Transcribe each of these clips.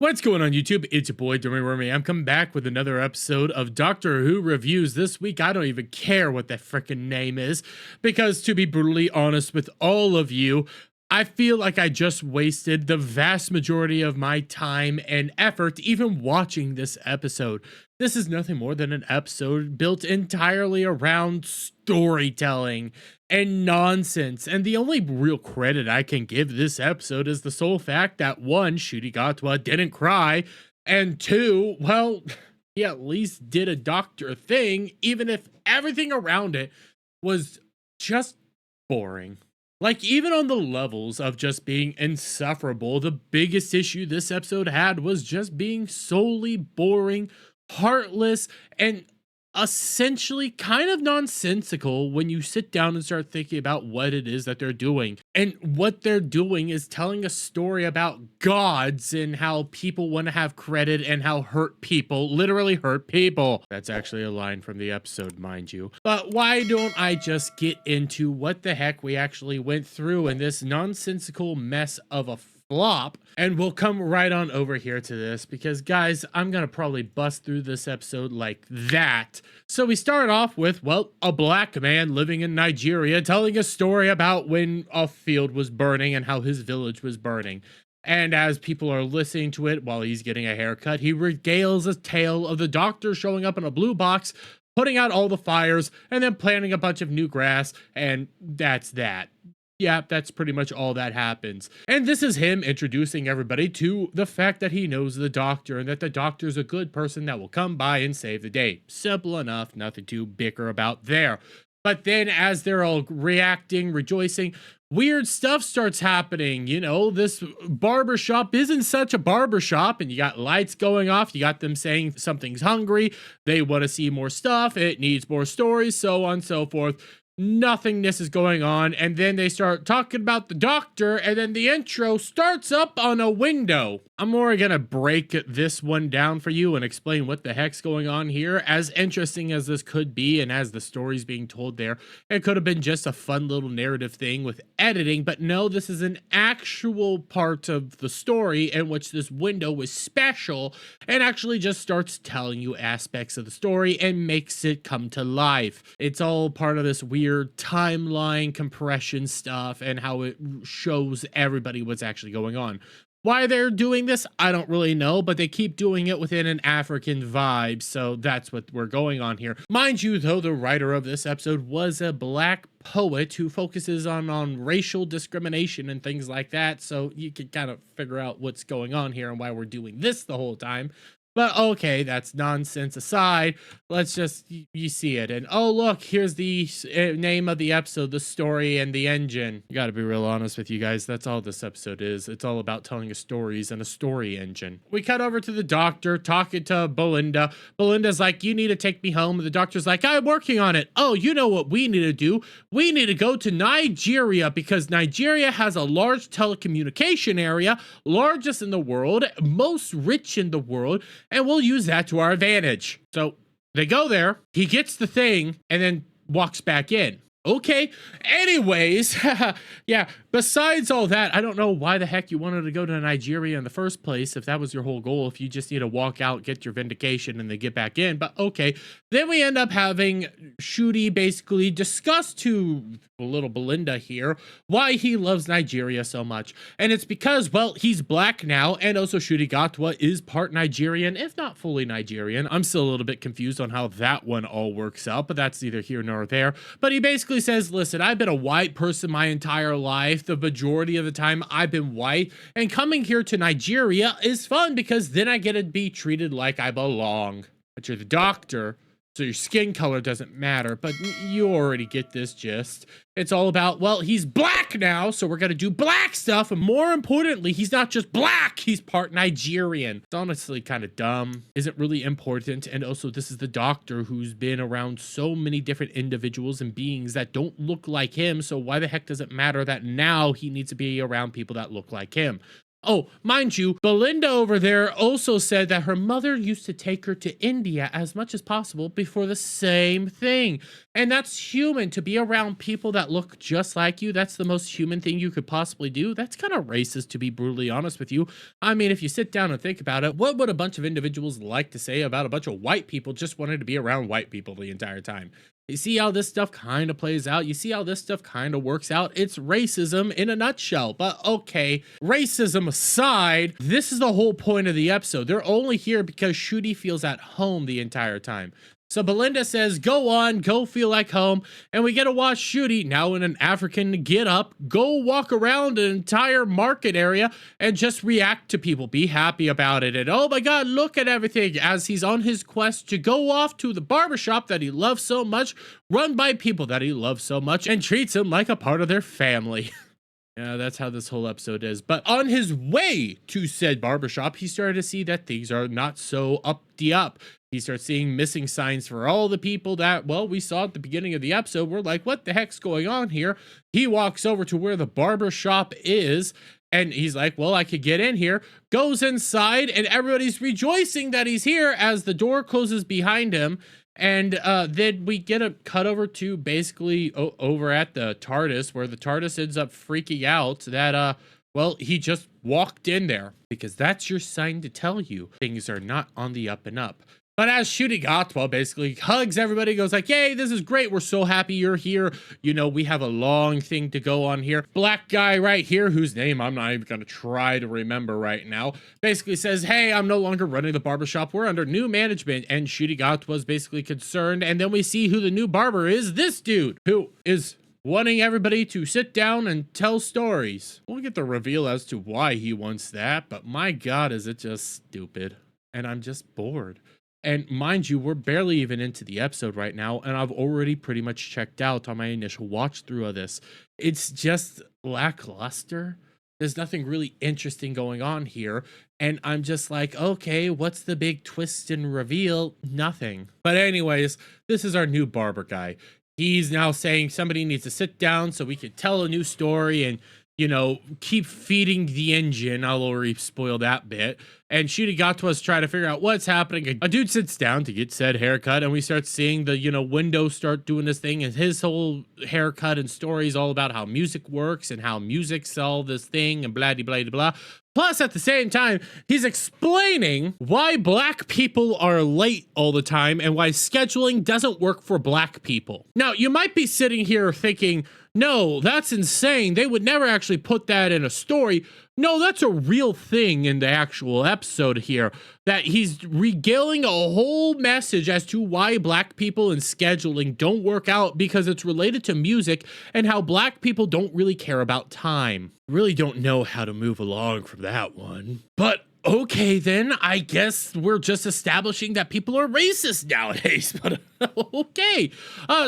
What's going on YouTube? It's your boy Wormy. I'm coming back with another episode of Doctor Who reviews. This week I don't even care what that freaking name is, because to be brutally honest with all of you, I feel like I just wasted the vast majority of my time and effort even watching this episode. This is nothing more than an episode built entirely around storytelling and nonsense, and the only real credit I can give this episode is the sole fact that one, Ncuti Gatwa didn't cry, and two, well, he at least did a doctor thing, even if everything around it was just boring. Like, even on the levels of just being insufferable, the biggest issue this episode had was just being solely boring, heartless, and essentially kind of nonsensical when you sit down and start thinking about what it is that they're doing. And what they're doing is telling a story about gods and how people want to have credit and how hurt people literally hurt people. That's actually a line from the episode, mind you. But why don't I just get into what the heck we actually went through in this nonsensical mess of a flop, and we'll come right on over here to this, because guys, I'm gonna probably bust through this episode like that. So we start off with, well, a black man living in Nigeria telling a story about when a field was burning and how his village was burning. And as people are listening to it while he's getting a haircut, he regales a tale of the doctor showing up in a blue box, putting out all the fires, and then planting a bunch of new grass, and that's that. Yeah, that's pretty much all that happens. And this is him introducing everybody to the fact that he knows the doctor and that the doctor's a good person that will come by and save the day. Simple enough, nothing to bicker about there. But then as they're all reacting, rejoicing, weird stuff starts happening. You know, this barbershop isn't such a barbershop, and you got lights going off. You got them saying something's hungry. They want to see more stuff. It needs more stories, so on and so forth. Nothingness is going on, and then they start talking about the doctor, and then the intro starts up on a window. I'm more gonna break this one down for you and explain what the heck's going on here. As interesting as this could be, and as the story's being told there, it could have been just a fun little narrative thing with editing, but no, this is an actual part of the story in which this window was special and actually just starts telling you aspects of the story and makes it come to life. It's all part of this weird timeline compression stuff and how it shows everybody what's actually going on. Why they're doing this, I don't really know, but they keep doing it within an African vibe, so that's what we're going on here. Mind you, though, the writer of this episode was a black poet who focuses on racial discrimination and things like that, so you can kind of figure out what's going on here and why we're doing this the whole time. But okay, that's nonsense aside. Let's just, you see it. And oh, look, here's the name of the episode, the story and the engine. You gotta be real honest with you guys. That's all this episode is. It's all about telling stories and a story engine. We cut over to the doctor talking to Belinda. Belinda's like, you need to take me home. And the doctor's like, I'm working on it. Oh, you know what we need to do? We need to go to Nigeria, because Nigeria has a large telecommunication area, largest in the world, most rich in the world, and we'll use that to our advantage. So they go there, he gets the thing, and then walks back in. Okay, anyways, yeah, besides all that, I don't know why the heck you wanted to go to Nigeria in the first place if that was your whole goal, if you just need to walk out, get your vindication, and then get back in, but okay. Then we end up having Ncuti basically discuss to little Belinda here why he loves Nigeria so much, and it's because, well, he's black now, and also Ncuti Gatwa is part Nigerian, if not fully Nigerian. I'm still a little bit confused on how that one all works out, but that's neither here nor there. But he basically says, listen, I've been a white person my entire life. The majority of the time I've been white, and coming here to Nigeria is fun because then I get to be treated like I belong. But you're the doctor, so your skin color doesn't matter, but you already get this gist. It's all about, well, he's black now, so we're gonna do black stuff, and more importantly, he's not just black, he's part Nigerian. It's honestly kind of dumb, isn't really important, and also this is the doctor who's been around so many different individuals and beings that don't look like him, so why the heck does it matter that now he needs to be around people that look like him? Oh, mind you, Belinda over there also said that her mother used to take her to India as much as possible before the same thing. And that's human, to be around people that look just like you. That's the most human thing you could possibly do. That's kind of racist, to be brutally honest with you. I mean, if you sit down and think about it, what would a bunch of individuals like to say about a bunch of white people just wanting to be around white people the entire time? You see how this stuff kind of plays out? You see how this stuff kind of works out? It's racism in a nutshell. But okay, racism aside, this is the whole point of the episode. They're only here because Shooty feels at home the entire time. So Belinda says, go on, go feel like home. And we get to watch Shooty, now in an African get up, go walk around an entire market area and just react to people, be happy about it. And oh my God, look at everything as he's on his quest to go off to the barbershop that he loves so much, run by people that he loves so much, and treats them like a part of their family. Yeah, that's how this whole episode is. But on his way to said barbershop, he started to see that things are not so up. He starts seeing missing signs for all the people that, well, we saw at the beginning of the episode. We're like, what the heck's going on here? He walks over to where the barbershop is, and he's like, well, I could get in here. Goes inside, and everybody's rejoicing that he's here as the door closes behind him. And then we get a cut over to basically over at the TARDIS, where the TARDIS ends up freaking out that, well, he just walked in there, because that's your sign to tell you things are not on the up and up. But as Shooty Gatwa basically hugs everybody, goes like, yay, this is great. We're so happy you're here. You know, we have a long thing to go on here. Black guy right here, whose name I'm not even going to try to remember right now, basically says, hey, I'm no longer running the barbershop. We're under new management. And Shooty Gatwa was basically concerned. And then we see who the new barber is. This dude who is wanting everybody to sit down and tell stories. We'll get the reveal as to why he wants that. But my God, is it just stupid. And I'm just bored. And mind you, we're barely even into the episode right now, and I've already pretty much checked out on my initial watch through of this. It's just lackluster. There's nothing really interesting going on here. And I'm just like, okay, what's the big twist and reveal? Nothing. But anyways, this is our new barber guy. He's now saying somebody needs to sit down so we can tell a new story and, you know, keep feeding the engine. I'll already spoil that bit. And Shooty got to us trying to figure out what's happening. A dude sits down to get said haircut, and we start seeing the, you know, window start doing this thing, and his whole haircut and story is all about how music works and how music sell this thing and blah, blah, blah, blah. Plus, at the same time, he's explaining why black people are late all the time and why scheduling doesn't work for black people. Now, you might be sitting here thinking, no, that's insane. They would never actually put that in a story. No, that's a real thing in the actual episode here, that he's regaling a whole message as to why black people and scheduling don't work out, because it's related to music and how black people don't really care about time. Really don't know how to move along from that one. But okay, then I guess we're just establishing that people are racist nowadays, but okay.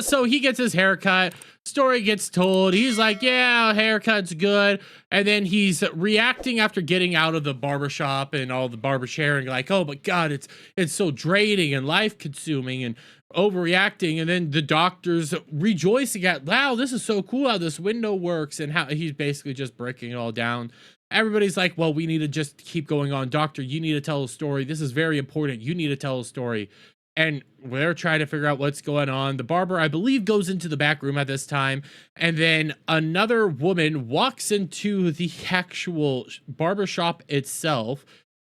So he gets his haircut. Story gets told. He's like, yeah, haircut's good. And then he's reacting after getting out of the barbershop and all the barber sharing, like, oh my God, it's so draining and life consuming and overreacting. And then the doctor's rejoicing at, wow, this is so cool how this window works, and how he's basically just breaking it all down. Everybody's like, well, we need to just keep going on. Doctor, you need to tell a story. This is very important. You need to tell a story. And we're trying to figure out what's going on. The barber, I believe, goes into the back room at this time. And then another woman walks into the actual barbershop itself.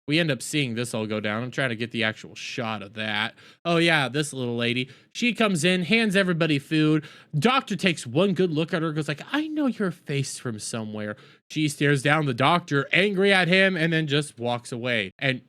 We end up seeing this all go down. I'm trying to get the actual shot of that. Oh yeah, this little lady. She comes in, hands everybody food. Doctor takes one good look at her, goes like, I know your face from somewhere. She stares down the doctor, angry at him, and then just walks away. And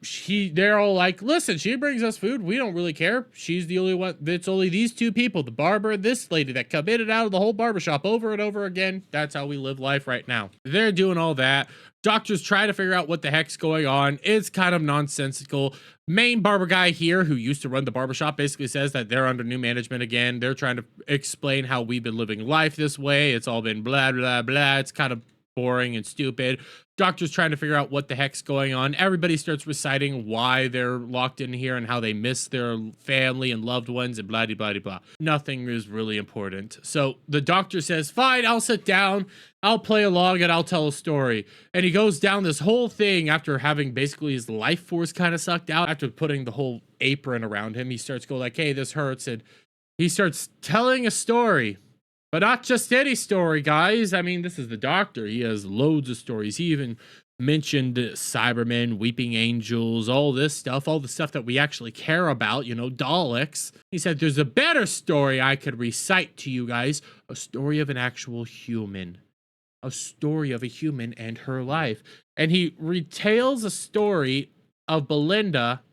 they're all like, listen, she brings us food. We don't really care. She's the only one. It's only these two people, the barber and this lady, that come in and out of the whole barbershop over and over again. That's how we live life right now. They're doing all that. Doctors try to figure out what the heck's going on. It's kind of nonsensical. Main barber guy here, who used to run the barbershop, basically says that they're under new management again. They're trying to explain how we've been living life this way. It's all been blah, blah, blah. It's kind of boring and stupid. Doctor's trying to figure out what the heck's going on. Everybody starts reciting why they're locked in here and how they miss their family and loved ones and blah, blah, blah, blah. Nothing is really important. So the doctor says, fine, I'll sit down. I'll play along and I'll tell a story. And he goes down this whole thing after having basically his life force kind of sucked out. After putting the whole apron around him, he starts going like, hey, this hurts. And he starts telling a story. But not just any story, guys. I mean, this is the doctor. He has loads of stories. He even mentioned Cybermen, Weeping Angels, all this stuff, all the stuff that we actually care about, you know, Daleks. He said, there's a better story I could recite to you guys. A story of an actual human. A story of a human and her life. And he retails a story of Belinda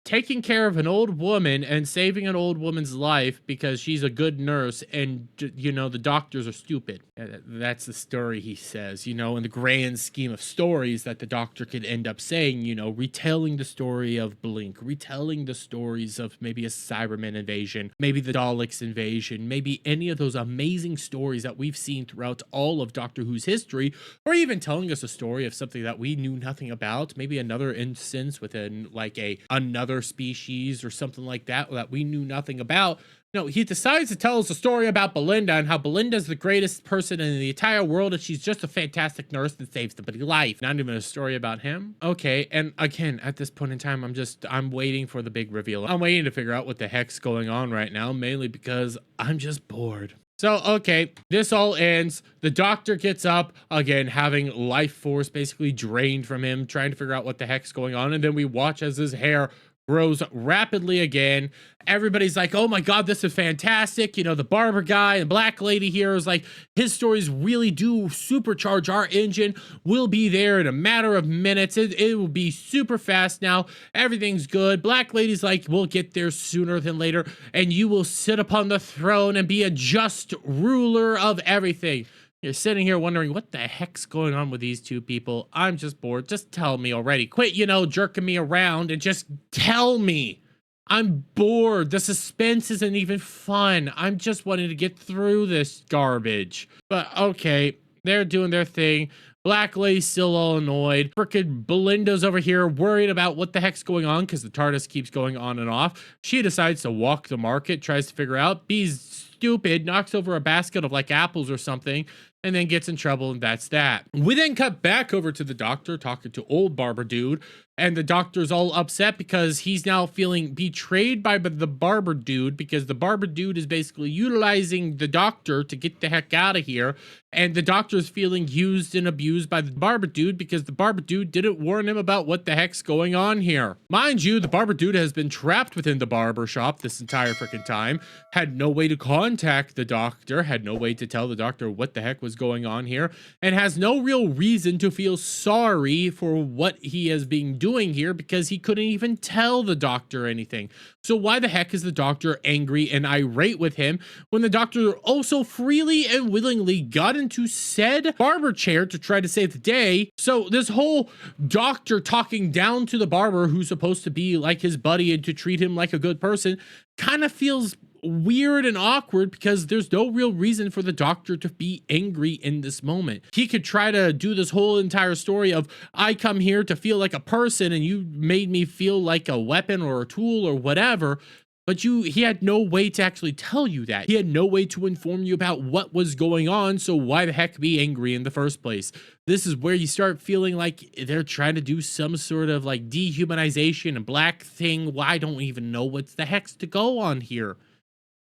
taking care of an old woman and saving an old woman's life because she's a good nurse and, you know, the doctors are stupid. That's the story, he says, you know, in the grand scheme of stories that the doctor could end up saying, you know, retelling the story of Blink, retelling the stories of maybe a Cybermen invasion, maybe the Daleks invasion, maybe any of those amazing stories that we've seen throughout all of Doctor Who's history, or even telling us a story of something that we knew nothing about, maybe another instance within like another species or something like that we knew nothing about. No, he decides to tell us a story about Belinda and how Belinda's the greatest person in the entire world and she's just a fantastic nurse that saves somebody's life. Not even a story about him. Okay, and again, at this point in time, I'm waiting for the big reveal. I'm waiting to figure out what the heck's going on right now, mainly because I'm just bored. So, okay, this all ends. The doctor gets up, again, having life force basically drained from him, trying to figure out what the heck's going on, and then we watch as his hair grows rapidly again. Everybody's like, oh my god, this is fantastic. You know, the barber guy and black lady here is like, his stories really do supercharge our engine. We'll be there in a matter of minutes. It will be super fast now. Everything's good. Black lady's like, we'll get there sooner than later, and you will sit upon the throne and be a just ruler of everything. You're sitting here wondering what the heck's going on with these two people. I'm just bored. Just tell me already. Quit, you know, jerking me around and just tell me. I'm bored. The suspense isn't even fun. I'm just wanting to get through this garbage. But okay, they're doing their thing. Black Lady's still all annoyed. Frickin' Belinda's over here worried about what the heck's going on because the TARDIS keeps going on and off. She decides to walk the market, tries to figure out. B's stupid, knocks over a basket of like apples or something, and then gets in trouble, and that's that. We then cut back over to the doctor talking to old barber dude, and the doctor's all upset because he's now feeling betrayed by the barber dude because the barber dude is basically utilizing the doctor to get the heck out of here, and the doctor's feeling used and abused by the barber dude because the barber dude didn't warn him about what the heck's going on here. Mind you, the barber dude has been trapped within the barber shop this entire freaking time, had no way to contact the doctor, had no way to tell the doctor what the heck was going on here, and has no real reason to feel sorry for what he is being doing here because he couldn't even tell the doctor anything. So why the heck is the doctor angry and irate with him when the doctor also freely and willingly got into said barber chair to try to save the day? So this whole doctor talking down to the barber who's supposed to be like his buddy and to treat him like a good person kind of feels weird and awkward because there's no real reason for the doctor to be angry in this moment. He could try to do this whole entire story of, I come here to feel like a person and you made me feel like a weapon or a tool or whatever, but he had no way to actually tell you that. He had no way to inform you about what was going on, so why the heck be angry in the first place? This is where you start feeling like they're trying to do some sort of like dehumanization and black thing. Well, I don't even know what's the heck's to go on here.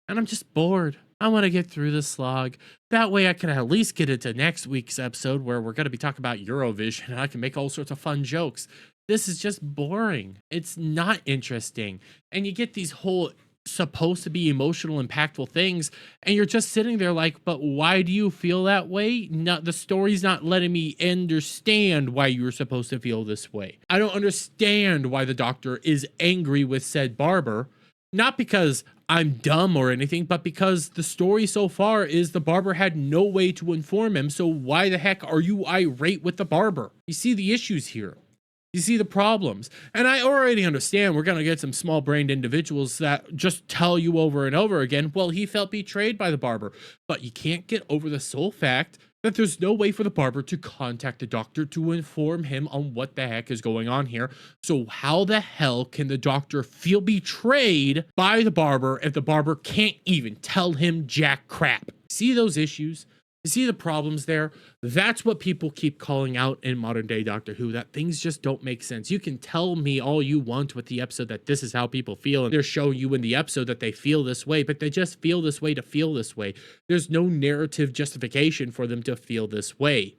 And I'm just bored. I want to get through this slog. That way I can at least get into next week's episode where we're going to be talking about Eurovision and I can make all sorts of fun jokes. This is just boring. It's not interesting. And you get these whole supposed to be emotional, impactful things, and you're just sitting there like, but why do you feel that way? No, the story's not letting me understand why you're supposed to feel this way. I don't understand why the doctor is angry with said barber. Not because I'm dumb or anything, but because the story so far is the barber had no way to inform him, so why the heck are you irate with the barber? You see the issues here. You see the problems. And I already understand we're going to get some small-brained individuals that just tell you over and over again, well, he felt betrayed by the barber. But you can't get over the sole fact that there's no way for the barber to contact the doctor to inform him on what the heck is going on here. So how the hell can the doctor feel betrayed by the barber if the barber can't even tell him jack crap? See those issues? You see the problems there? That's what people keep calling out in modern day Doctor Who, that things just don't make sense. You can tell me all you want with the episode that this is how people feel, and they're showing you in the episode that they feel this way, but they just feel this way to feel this way. There's no narrative justification for them to feel this way.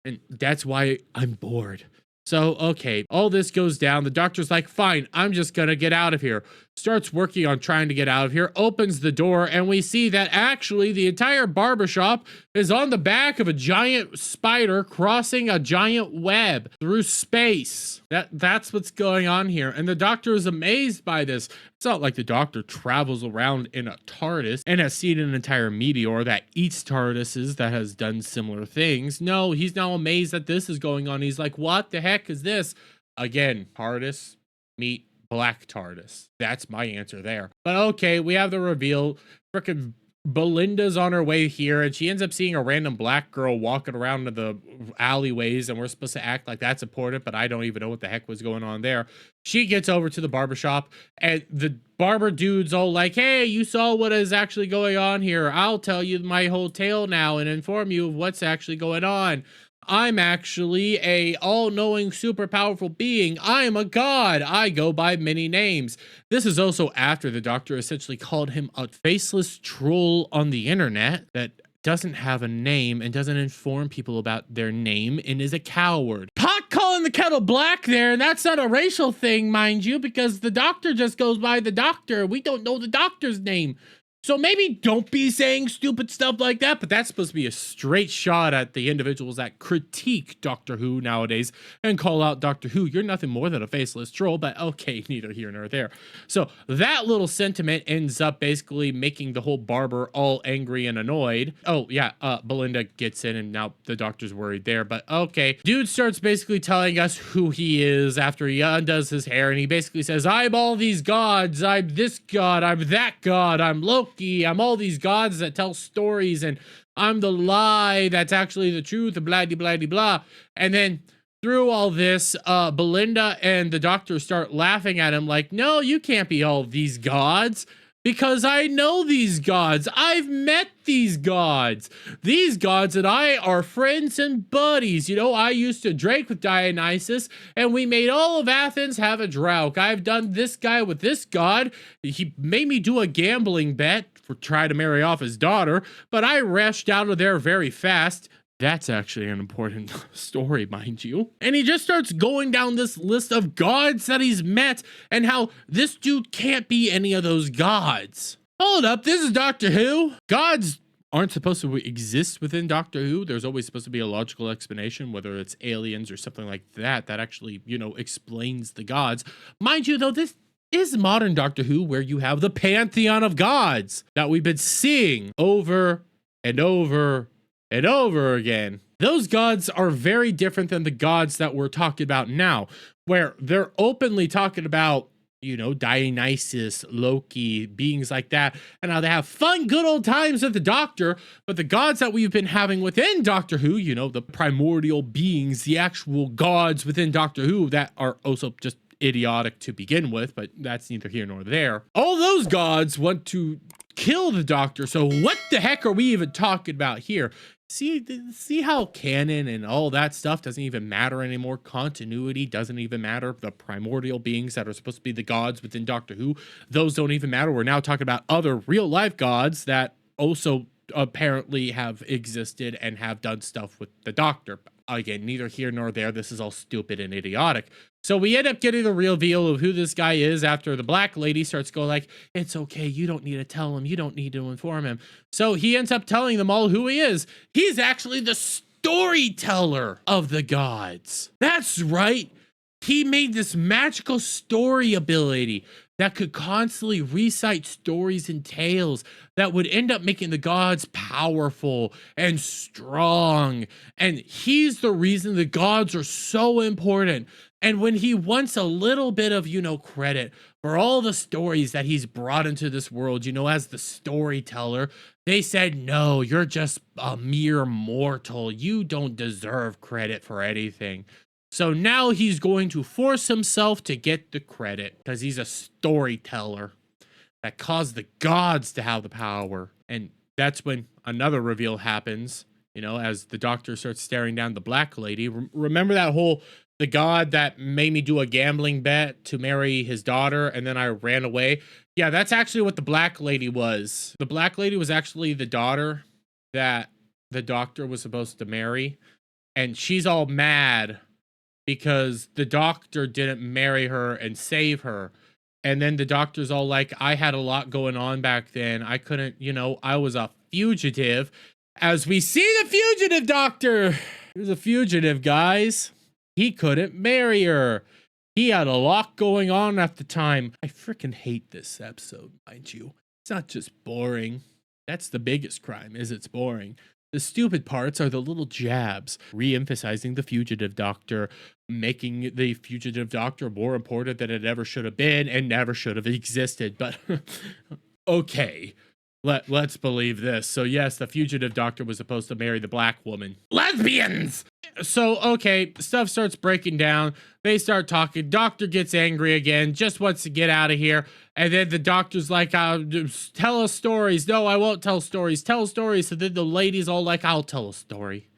And that's why I'm bored. So, okay, all this goes down. The doctor's like, fine, I'm just gonna get out of here. Starts working on trying to get out of here, opens the door, and we see that actually the entire barbershop is on the back of a giant spider crossing a giant web through space. That's what's going on here. And the doctor is amazed by this. It's not like the doctor travels around in a TARDIS and has seen an entire meteor that eats TARDISes that has done similar things. No, he's now amazed that this is going on. He's like, what the heck is this? Again, TARDIS meet black TARDIS. That's my answer there. But okay, we have the reveal. Frickin' Belinda's on her way here, and she ends up seeing a random black girl walking around in the alleyways, and we're supposed to act like that's important, but I don't even know what the heck was going on there. She gets over to the barbershop, and the barber dude's all like, hey, you saw what is actually going on here. I'll tell you my whole tale now and inform you of what's actually going on. I'm actually a all-knowing, super powerful being. I am a god. I go by many names. This is also after the doctor essentially called him a faceless troll on the internet that doesn't have a name and doesn't inform people about their name and is a coward. Pot calling the kettle black there, and that's not a racial thing, mind you, because the doctor just goes by the doctor. We don't know the doctor's name. So maybe don't be saying stupid stuff like that, but that's supposed to be a straight shot at the individuals that critique Doctor Who nowadays and call out Doctor Who. You're nothing more than a faceless troll, but okay, neither here nor there. So that little sentiment ends up basically making the whole barber all angry and annoyed. Oh yeah, Belinda gets in and now the doctor's worried there, but okay. Dude starts basically telling us who he is after he undoes his hair, and he basically says, I'm all these gods, I'm this god, I'm that god, I'm Loki, I'm all these gods that tell stories, and I'm the lie that's actually the truth, and blah, blah, blah, blah. And then through all this, Belinda and the doctor start laughing at him like, no, you can't be all these gods. Because I know these gods. I've met these gods. These gods and I are friends and buddies. You know, I used to drink with Dionysus, and we made all of Athens have a drought. I've done this guy with this god. He made me do a gambling bet for try to marry off his daughter, but I rushed out of there very fast. That's actually an important story, mind you. And he just starts going down this list of gods that he's met and how this dude can't be any of those gods. Hold up, this is Doctor Who. Gods aren't supposed to exist within Doctor Who. There's always supposed to be a logical explanation, whether it's aliens or something like that, that actually, you know, explains the gods. Mind you, though, this is modern Doctor Who, where you have the pantheon of gods that we've been seeing over and over and over again. Those gods are very different than the gods that we're talking about now, where they're openly talking about, you know, Dionysus, Loki, beings like that, and how they have fun, good old times with the Doctor. But the gods that we've been having within Doctor Who, you know, the primordial beings, the actual gods within Doctor Who that are also just idiotic to begin with, but that's neither here nor there. All those gods want to kill the Doctor, so what the heck are we even talking about here? See how canon and all that stuff doesn't even matter anymore. Continuity doesn't even matter. The primordial beings that are supposed to be the gods within Doctor Who, those don't even matter. We're now talking about other real life gods that also apparently have existed and have done stuff with the Doctor. Again, neither here nor there. This is all stupid and idiotic. So we end up getting the reveal of who this guy is after the black lady starts going like, it's okay, you don't need to tell him, you don't need to inform him. So he ends up telling them all who he is. He's actually the storyteller of the gods. That's right. He made this magical story ability that could constantly recite stories and tales that would end up making the gods powerful and strong. And he's the reason the gods are so important. And when he wants a little bit of, you know, credit for all the stories that he's brought into this world, you know, as the storyteller, they said, no, you're just a mere mortal. You don't deserve credit for anything. So now he's going to force himself to get the credit because he's a storyteller that caused the gods to have the power. And that's when another reveal happens, you know, as the doctor starts staring down the black lady. Remember that whole, the god that made me do a gambling bet to marry his daughter and then I ran away? Yeah, that's actually what the black lady was. The black lady was actually the daughter that the doctor was supposed to marry. And she's all mad because the doctor didn't marry her and save her. And then the doctor's all like, I had a lot going on back then. I couldn't, you know, I was a fugitive. As we see the fugitive doctor, he was a fugitive, guys. He couldn't marry her. He had a lot going on at the time. I freaking hate this episode, mind you. It's not just boring. That's the biggest crime, is it's boring. The stupid parts are the little jabs, re-emphasizing the fugitive doctor, making the fugitive doctor more important than it ever should have been and never should have existed. But okay, let's believe this. So yes, the fugitive doctor was supposed to marry the black woman. Lesbians! So, okay, stuff starts breaking down. They start talking. Doctor gets angry again, just wants to get out of here. And then the doctor's like, tell us stories. No, I won't tell stories. Tell stories. So then the lady's all like, I'll tell a story.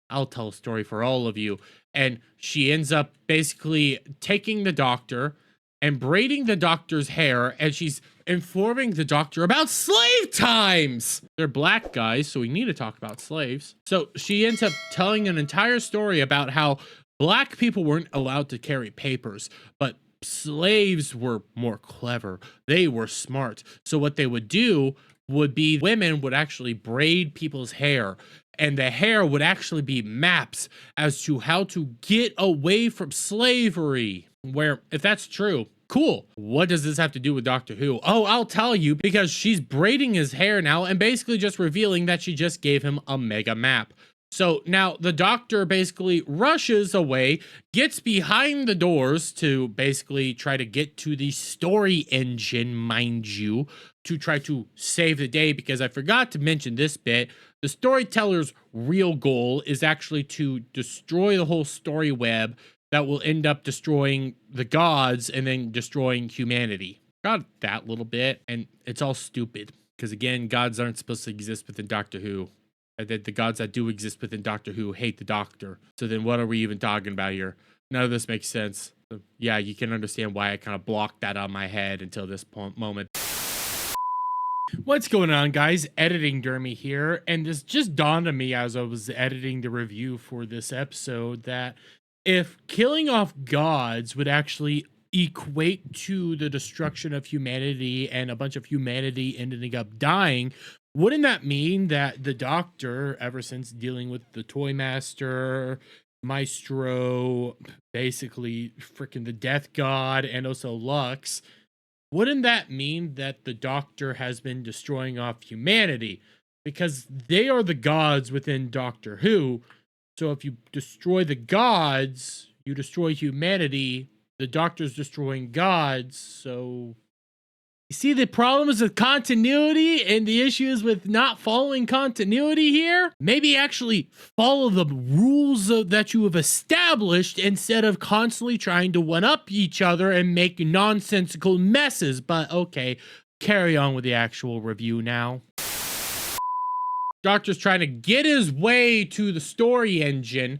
I'll tell a story for all of you. And she ends up basically taking the doctor and braiding the doctor's hair, and she's informing the doctor about slave times. They're black guys, so we need to talk about slaves. So she ends up telling an entire story about how black people weren't allowed to carry papers, but slaves were more clever. They were smart. So what they would do would be women would actually braid people's hair, and the hair would actually be maps as to how to get away from slavery. Where, if that's true, cool. What does this have to do with Doctor Who? Oh, I'll tell you, because she's braiding his hair now and basically just revealing that she just gave him a mega map. So now the doctor basically rushes away, gets behind the doors to basically try to get to the story engine, mind you, to try to save the day, because I forgot to mention this bit. The storyteller's real goal is actually to destroy the whole story web that will end up destroying the gods and then destroying humanity. Got that little bit, and it's all stupid. Because again, gods aren't supposed to exist within Doctor Who. And the gods that do exist within Doctor Who hate the Doctor. So then what are we even talking about here? None of this makes sense. So yeah, you can understand why I kind of blocked that on my head until this moment. What's going on, guys? Editing Dermy here, and this just dawned on me as I was editing the review for this episode that if killing off gods would actually equate to the destruction of humanity and a bunch of humanity ending up dying, wouldn't that mean that the Doctor, ever since dealing with the Toy Master, Maestro, basically freaking the Death God, and also Lux, wouldn't that mean that the Doctor has been destroying off humanity? Because they are the gods within Doctor Who. So if you destroy the gods, you destroy humanity. The Doctor's destroying gods. So you see the problems with continuity and the issues with not following continuity here? Maybe actually follow the rules that you have established instead of constantly trying to one-up each other and make nonsensical messes. But okay, carry on with the actual review now. Doctor's trying to get his way to the story engine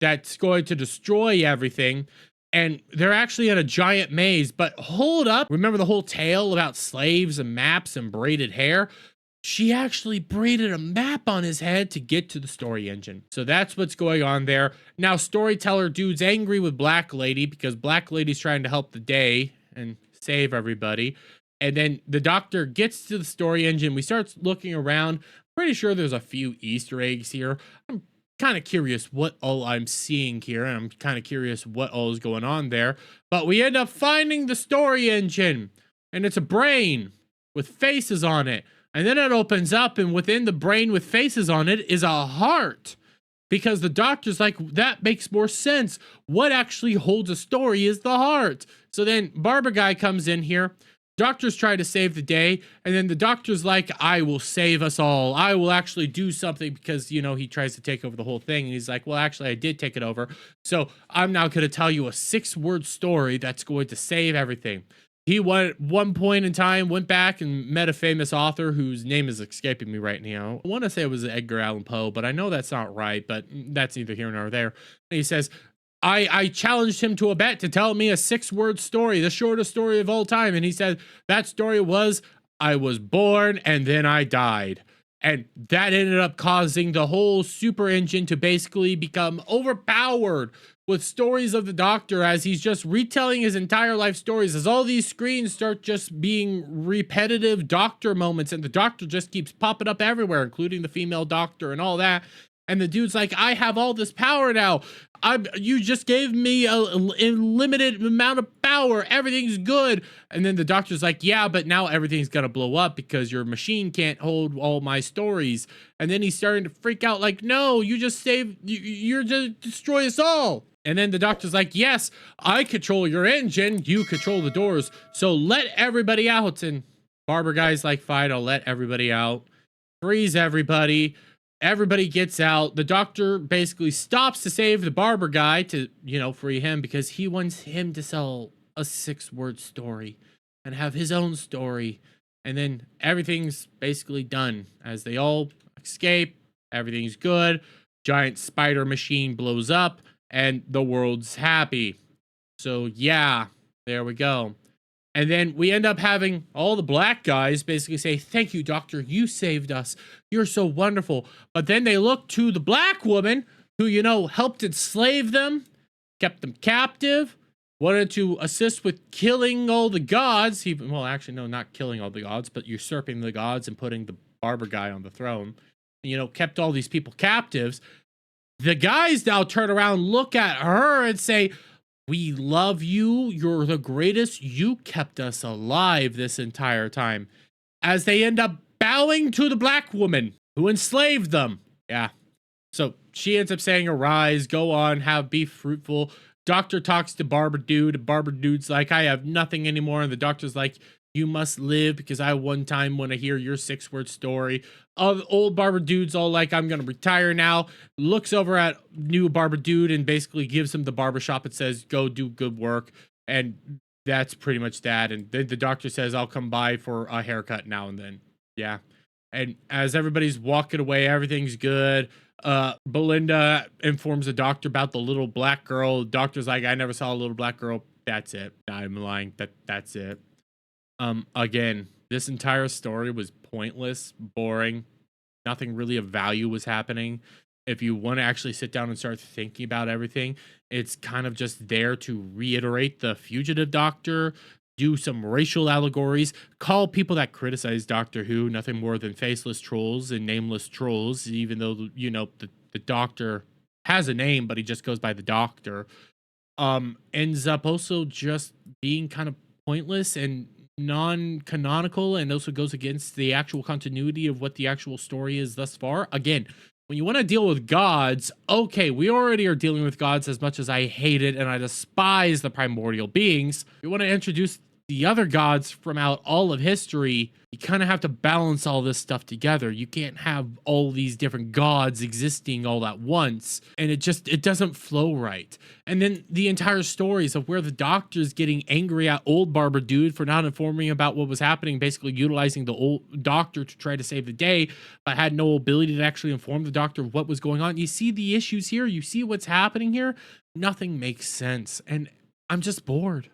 that's going to destroy everything. And they're actually in a giant maze, but hold up. Remember the whole tale about slaves and maps and braided hair? She actually braided a map on his head to get to the story engine. So that's what's going on there. Now, storyteller dude's angry with Black Lady because Black Lady's trying to help the day and save everybody. And then the Doctor gets to the story engine. We start looking around. Pretty sure there's a few Easter eggs here. I'm kind of curious what all I'm seeing here, and I'm kind of curious what all is going on there. But we end up finding the story engine, and it's a brain with faces on it. And then it opens up, and within the brain with faces on it is a heart. because the doctor's like, that makes more sense. What actually holds a story is the heart. So then barber guy comes in here. Doctors try to save the day, and then the doctor's like, I will save us all. I will actually do something, because, you know, he tries to take over the whole thing, and he's like, well, actually, I did take it over. So I'm now going to tell you a 6-word story that's going to save everything. He went at one point in time, went back and met a famous author whose name is escaping me right now. I want to say it was Edgar Allan Poe, but I know that's not right, but that's neither here nor there. And he says, I challenged him to a bet to tell me a 6-word story, the shortest story of all time. And he said, that story was, I was born and then I died. And that ended up causing the whole super engine to basically become overpowered with stories of the doctor, as he's just retelling his entire life stories, as all these screens start just being repetitive doctor moments, and the doctor just keeps popping up everywhere, including the female doctor and all that. And the dude's like, I have all this power now. You just gave me a limited amount of power. Everything's good. And then the doctor's like, yeah, but now everything's going to blow up because your machine can't hold all my stories. And then he's starting to freak out like, no, you just you're just destroy us all. And then the doctor's like, yes, I control your engine. You control the doors. So let everybody out. And barber guy's like, fine, I'll let everybody out. Freeze everybody. Everybody gets out. The doctor basically stops to save the barber guy to, you know, free him, because he wants him to sell a 6-word story and have his own story. And then everything's basically done as they all escape. Everything's good. Giant spider machine blows up and the world's happy. So yeah, there we go. And then we end up having all the black guys basically say, thank you, doctor. You saved us. You're so wonderful. But then they look to the black woman who, you know, helped enslave them, kept them captive, wanted to assist with killing all the gods. Well, actually, no, not killing all the gods, but usurping the gods and putting the barber guy on the throne. You know, kept all these people captives. The guys now turn around, look at her and say, we love you. You're the greatest. You kept us alive this entire time. As they end up bowing to the black woman who enslaved them. Yeah. So she ends up saying, arise, go on, be fruitful. Doctor talks to barber dude. Barber dude's like, I have nothing anymore. And the doctor's like, you must live, because I one time want to hear your 6-word story. Old barber dude's all like, I'm going to retire now. Looks over at new barber dude and basically gives him the barbershop and says, go do good work. And that's pretty much that. And then the doctor says, I'll come by for a haircut now and then. Yeah. And as everybody's walking away, everything's good. Belinda informs the doctor about the little black girl. The doctor's like, I never saw a little black girl. That's it. I'm lying. That's it. Again, this entire story was pointless, boring. Nothing really of value was happening. If you want to actually sit down and start thinking about everything, it's kind of just there to reiterate the fugitive doctor, do some racial allegories, call people that criticize Doctor Who nothing more than faceless trolls and nameless trolls, even though, you know, the doctor has a name, but he just goes by the doctor. Ends up also just being kind of pointless and non-canonical, and also goes against the actual continuity of what the actual story is thus far. Again, when you want to deal with gods, okay, we already are dealing with gods, as much as I hate it and I despise the primordial beings. You want to introduce the other gods from out all of history, you kind of have to balance all this stuff together. You can't have all these different gods existing all at once, and it doesn't flow right. And then the entire stories of where the doctor's getting angry at old barber dude for not informing about what was happening, basically utilizing the old doctor to try to save the day, but had no ability to actually inform the doctor of what was going on. You see the issues here, you see what's happening here. Nothing makes sense, and I'm just bored.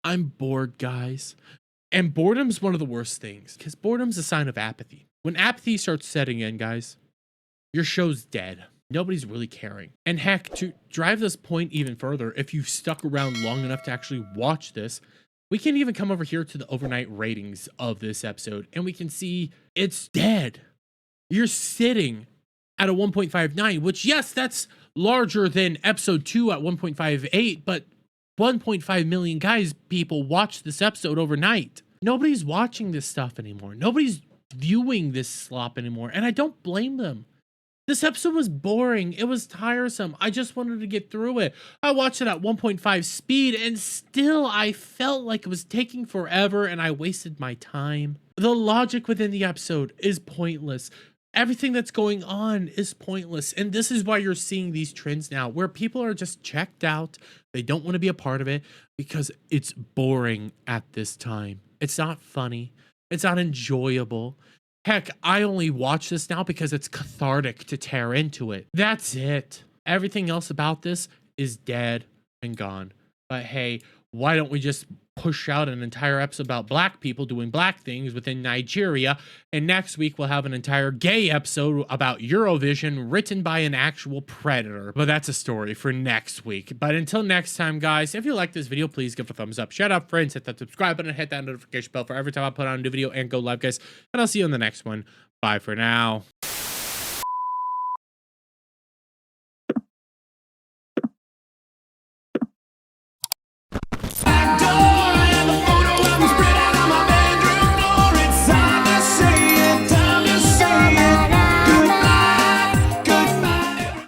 I'm bored, guys. And boredom's one of the worst things, because boredom's a sign of apathy. When apathy starts setting in, guys, your show's dead. Nobody's really caring. And heck, to drive this point even further, if you've stuck around long enough to actually watch this, we can even come over here to the overnight ratings of this episode, and we can see it's dead. You're sitting at a 1.59, which, yes, that's larger than episode 2 at 1.58, but 1.5 million people watched this episode overnight. Nobody's watching this stuff anymore. Nobody's viewing this slop anymore. And I don't blame them. This episode was boring. It was tiresome. I just wanted to get through it. I watched it at 1.5 speed and still I felt like it was taking forever and I wasted my time. The logic within the episode is pointless. Everything that's going on is pointless. And this is why you're seeing these trends now where people are just checked out. They don't want to be a part of it because it's boring at this time. It's not funny. It's not enjoyable. Heck, I only watch this now because it's cathartic to tear into it. That's it. Everything else about this is dead and gone. But hey, why don't we just push out an entire episode about black people doing black things within Nigeria, and next week we'll have an entire gay episode about Eurovision written by an actual predator. But that's a story for next week. But until next time, guys, if you like this video, please give it a thumbs up, shout out friends, hit that subscribe button, hit that notification bell for every time I put out a new video, and go live, guys, and I'll see you in the next one. Bye for now.